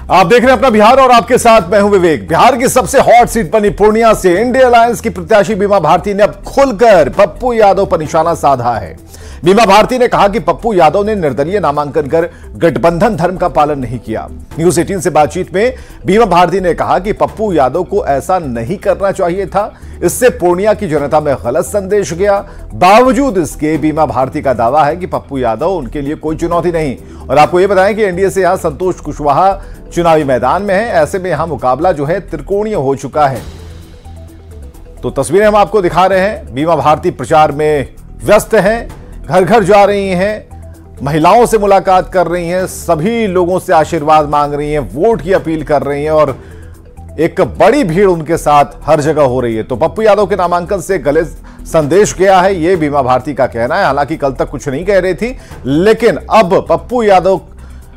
आप देख रहे हैं अपना बिहार और आपके साथ मैं हूं विवेक। बिहार की सबसे हॉट सीट बनी पूर्णिया से इंडिया अलायंस की प्रत्याशी बीमा भारती ने अब खुलकर पप्पू यादव पर निशाना साधा है। बीमा भारती ने कहा कि पप्पू यादव ने निर्दलीय नामांकन कर गठबंधन धर्म का पालन नहीं किया। न्यूज 18 से बातचीत में बीमा भारती ने कहा कि पप्पू यादव को ऐसा नहीं करना चाहिए था, इससे पूर्णिया की जनता में गलत संदेश गया। बावजूद इसके बीमा भारती का दावा है कि पप्पू यादव उनके लिए कोई चुनौती नहीं। और आपको यह बताएं कि एनडीए से यहां संतोष कुशवाहा चुनावी मैदान में है। ऐसे में यहां मुकाबला जो है त्रिकोणीय हो चुका है। तो तस्वीरें हम आपको दिखा रहे हैं। बीमा भारती प्रचार में व्यस्त हैं, घर घर जा रही हैं, महिलाओं से मुलाकात कर रही हैं, सभी लोगों से आशीर्वाद मांग रही हैं, वोट की अपील कर रही हैं और एक बड़ी भीड़ उनके साथ हर जगह हो रही है। तो पप्पू यादव के नामांकन से गलत संदेश गया है, यह बीमा भारती का कहना है। हालांकि कल तक कुछ नहीं कह रही थी, लेकिन अब पप्पू यादव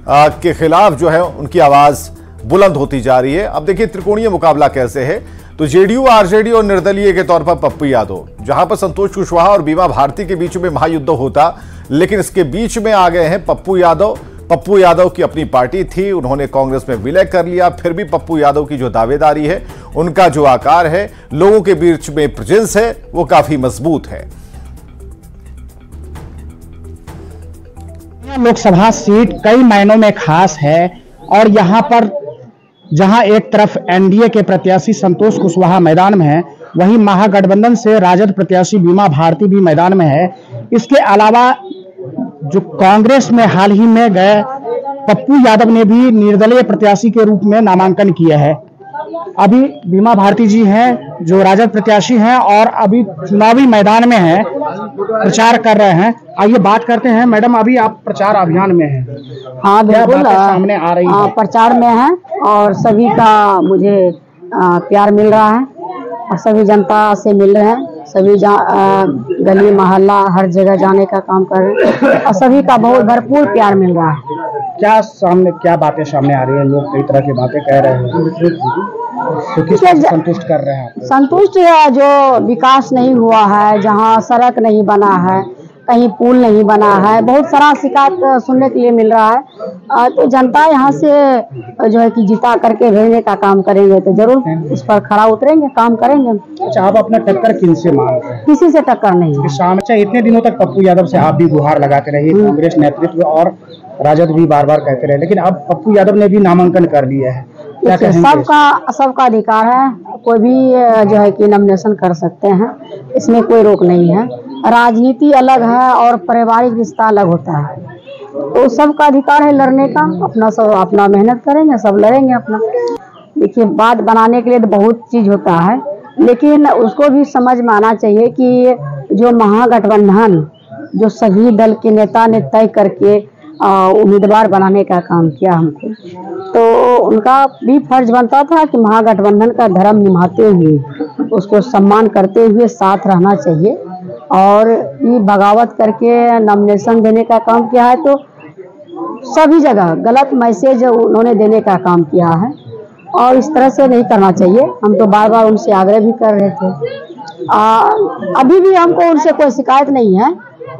के खिलाफ जो है उनकी आवाज बुलंद होती जा रही है। अब देखिए त्रिकोणीय मुकाबला कैसे है। तो जेडीयू, आरजेडी और निर्दलीय के तौर पर पप्पू यादव, जहां पर संतोष कुशवाहा और बीमा भारती के बीच में महायुद्ध होता, लेकिन इसके बीच में आ गए हैं पप्पू यादव। पप्पू यादव की अपनी पार्टी थी, उन्होंने कांग्रेस में विलय कर लिया। फिर भी पप्पू यादव की जो दावेदारी है, उनका जो आकार है, लोगों के बीच में प्रेजेंस है, वो काफी मजबूत है। लोकसभा सीट कई मायनों में खास है और यहां पर जहां एक तरफ एनडीए के प्रत्याशी संतोष कुशवाहा मैदान में है, वहीं महागठबंधन से राजद प्रत्याशी बीमा भारती भी मैदान में है। इसके अलावा जो कांग्रेस में हाल ही में गए पप्पू यादव ने भी निर्दलीय प्रत्याशी के रूप में नामांकन किया है। अभी बीमा भारती जी हैं जो राजद प्रत्याशी हैं और अभी चुनावी मैदान में हैं, प्रचार कर रहे हैं। आइए बात करते हैं। मैडम, अभी आप प्रचार अभियान में हैं। हाँ बिल्कुल, सामने आ रही है। प्रचार में है और सभी का मुझे प्यार मिल रहा है और सभी जनता से मिल रहे हैं। सभी गली मोहल्ला हर जगह जाने का काम कर रहे हैं और सभी का बहुत भरपूर प्यार मिल रहा है। क्या बातें सामने आ रही है? लोग कई तरह की बातें कह रहे हैं, तो किस तरह से संतुष्ट कर रहे हैं? संतुष्ट है, जो विकास नहीं हुआ है, जहाँ सड़क नहीं बना है, कहीं पुल नहीं बना है, बहुत सारा शिकायत सुनने के लिए मिल रहा है। तो जनता यहाँ से जो है कि जिता करके भेजने का काम करेंगे, तो जरूर इस पर खड़ा उतरेंगे, काम करेंगे। अच्छा, आप अपना टक्कर किनसे मान रहे हैं? किसी से टक्कर नहीं है। अच्छा, इतने दिनों तक पप्पू यादव से आप भी गुहार लगाते रहे, कांग्रेस नेतृत्व और राजद भी बार बार कहते रहे, लेकिन अब पप्पू यादव ने भी नामांकन कर लिया है। सबका अधिकार है, कोई भी जो है कि नॉमिनेशन कर सकते हैं, इसमें कोई रोक नहीं है। राजनीति अलग है और पारिवारिक रिश्ता अलग होता है, तो सबका अधिकार है लड़ने का। अपना मेहनत करेंगे, सब लड़ेंगे अपना। देखिए, बात बनाने के लिए तो बहुत चीज होता है, लेकिन उसको भी समझ में आना चाहिए कि जो महागठबंधन, जो सभी दल के नेता ने तय करके उम्मीदवार बनाने का काम किया हमको, तो उनका भी फर्ज बनता था कि महागठबंधन का धर्म निभाते हुए, उसको सम्मान करते हुए साथ रहना चाहिए। और ये बगावत करके नॉमिनेशन देने का काम किया है, तो सभी जगह गलत मैसेज उन्होंने देने का काम किया है और इस तरह से नहीं करना चाहिए। हम तो बार बार उनसे आग्रह भी कर रहे थे। अभी भी हमको उनसे कोई शिकायत नहीं है।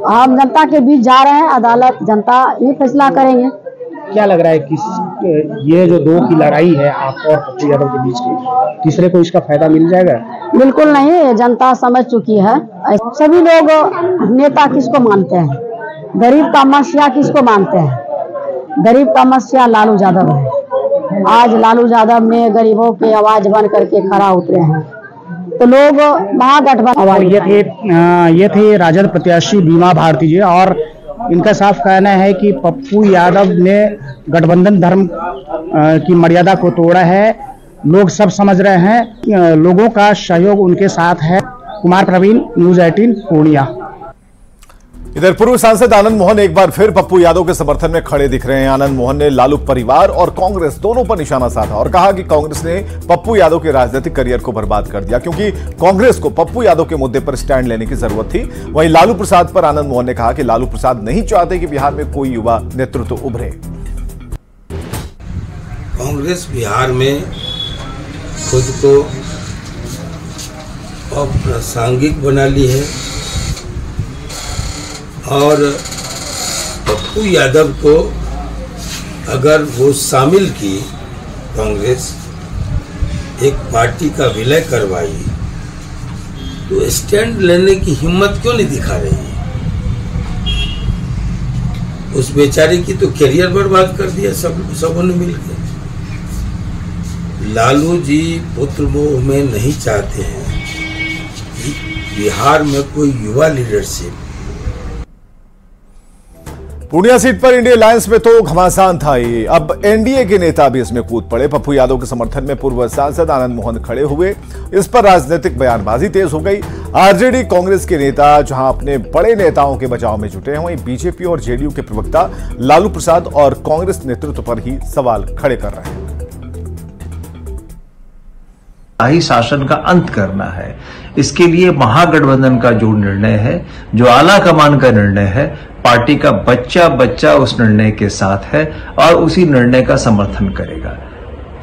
हम जनता के बीच जा रहे हैं, अदालत जनता ही फैसला करेंगे। क्या लग रहा है कि ये जो दो की लड़ाई है आप और पप्पू यादव के बीच की, तीसरे को इसका फायदा मिल जाएगा? बिल्कुल नहीं, जनता समझ चुकी है। सभी लोग नेता किसको मानते हैं, गरीब का मसीहा किसको मानते हैं? गरीब का मसीहा लालू यादव है। आज लालू यादव ने गरीबों की आवाज बन करके खड़ा उतरे हैं, तो लोग महागठबंधन। ये थे राजद प्रत्याशी बीमा भारती जी और इनका साफ कहना है कि पप्पू यादव ने गठबंधन धर्म की मर्यादा को तोड़ा है। लोग सब समझ रहे हैं, लोगों का सहयोग उनके साथ है। कुमार प्रवीण, न्यूज 18 पूर्णिया। इधर पूर्व सांसद आनंद मोहन एक बार फिर पप्पू यादव के समर्थन में खड़े दिख रहे हैं। आनंद मोहन ने लालू परिवार और कांग्रेस दोनों पर निशाना साधा और कहा कि कांग्रेस ने पप्पू यादव के राजनीतिक करियर को बर्बाद कर दिया, क्योंकि कांग्रेस को पप्पू यादव के मुद्दे पर स्टैंड लेने की जरूरत थी। वहीं लालू प्रसाद पर आनंद मोहन ने कहा कि लालू प्रसाद नहीं चाहते कि बिहार में कोई युवा नेतृत्व उभरे। कांग्रेस बिहार में खुद को अप्रासंगिक बना ली है और पप्पू यादव को अगर वो शामिल की कांग्रेस एक पार्टी का विलय करवाई, तो स्टैंड लेने की हिम्मत क्यों नहीं दिखा रही है? उस बेचारे की तो करियर बर्बाद कर दिया सबों ने मिलकर। लालू जी पुत्र मोह में नहीं चाहते हैं कि बिहार में कोई युवा लीडरशिप। पूर्णिया सीट पर इंडिया अलायंस में तो घमासान था ही, अब एनडीए के नेता भी इसमें कूद पड़े। पप्पू यादव के समर्थन में पूर्व सांसद आनंद मोहन खड़े हुए, इस पर राजनीतिक बयानबाजी तेज हो गई। आरजेडी कांग्रेस के नेता जहां अपने बड़े नेताओं के बचाव में जुटे हैं, वहीं बीजेपी और जेडीयू के प्रवक्ता लालू प्रसाद और कांग्रेस नेतृत्व पर ही सवाल खड़े कर रहे हैं। शाही शासन का अंत करना है, इसके लिए महागठबंधन का जो निर्णय है, जो आला कमान का निर्णय है, पार्टी का बच्चा उस निर्णय के साथ है और उसी निर्णय का समर्थन करेगा,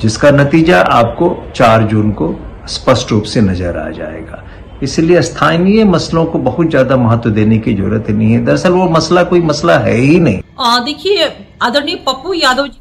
जिसका नतीजा आपको 4 जून को स्पष्ट रूप से नजर आ जाएगा। इसलिए स्थानीय मसलों को बहुत ज्यादा महत्व देने की जरूरत नहीं है। दरअसल वो मसला कोई मसला है ही नहीं। देखिए, आदरणीय पप्पू यादव जी,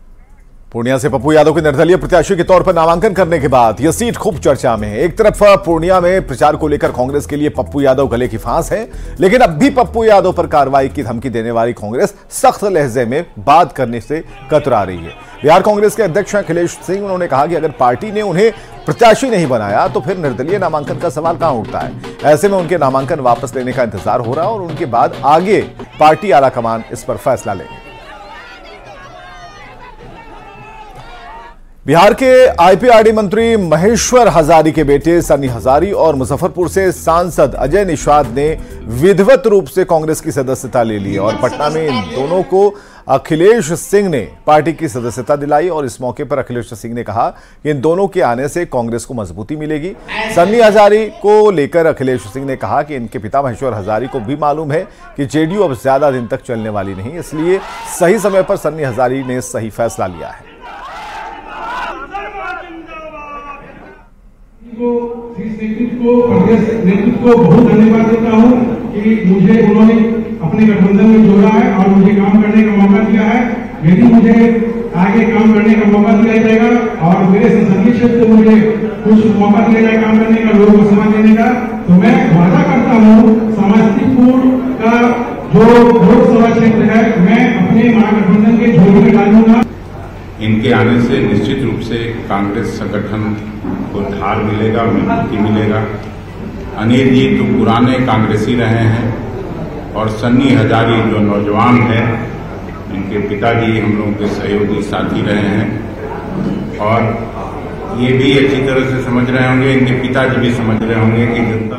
पूर्णिया से पप्पू यादव के निर्दलीय प्रत्याशी के तौर पर नामांकन करने के बाद यह सीट खूब चर्चा में है। एक तरफ पूर्णिया में प्रचार को लेकर कांग्रेस के लिए पप्पू यादव गले की फांस है, लेकिन अब भी पप्पू यादव पर कार्रवाई की धमकी देने वाली कांग्रेस सख्त लहजे में बात करने से कतरा रही है। बिहार कांग्रेस के अध्यक्ष अखिलेश सिंह, उन्होंने कहा कि अगर पार्टी ने उन्हें प्रत्याशी नहीं बनाया तो फिर निर्दलीय नामांकन का सवाल कहां उठता है। ऐसे में उनके नामांकन वापस लेने का इंतजार हो रहा है और उनके बाद आगे पार्टी आलाकमान इस पर फैसला लेंगे। बिहार के आईपीआरडी मंत्री महेश्वर हजारी के बेटे सन्नी हजारी और मुजफ्फरपुर से सांसद अजय निषाद ने विधिवत रूप से कांग्रेस की सदस्यता ले ली और पटना में इन दोनों को अखिलेश सिंह ने पार्टी की सदस्यता दिलाई। और इस मौके पर अखिलेश सिंह ने कहा कि इन दोनों के आने से कांग्रेस को मजबूती मिलेगी। सन्नी हजारी को लेकर अखिलेश सिंह ने कहा कि इनके पिता महेश्वर हजारी को भी मालूम है कि जेडीयू अब ज्यादा दिन तक चलने वाली नहीं, इसलिए सही समय पर सन्नी हजारी ने सही फैसला लिया है। प्रदेश नेतृत्व को बहुत धन्यवाद देता हूं कि मुझे उन्होंने अपने गठबंधन में जोड़ा है और मुझे काम करने का मौका दिया है। यदि मुझे आगे काम करने का मौका दिया जाएगा और मेरे संसदीय क्षेत्र में मुझे कुछ मौका दिया जाए काम करने का, लोगों को समाज देने का, तो मैं वादा करता हूं समस्तीपुर का जो लोकसभा क्षेत्र है मैं अपने महागठबंधन के झोली में डालूंगा। इनके आने से निश्चित रूप से कांग्रेस संगठन को धार मिलेगा, मजबूती मिलेगा। अनिल जी तो पुराने कांग्रेसी रहे हैं और सन्नी हजारी जो नौजवान है, इनके पिताजी हम लोगों के सहयोगी साथी रहे हैं और ये भी अच्छी तरह से समझ रहे होंगे, इनके पिताजी भी समझ रहे होंगे कि जनता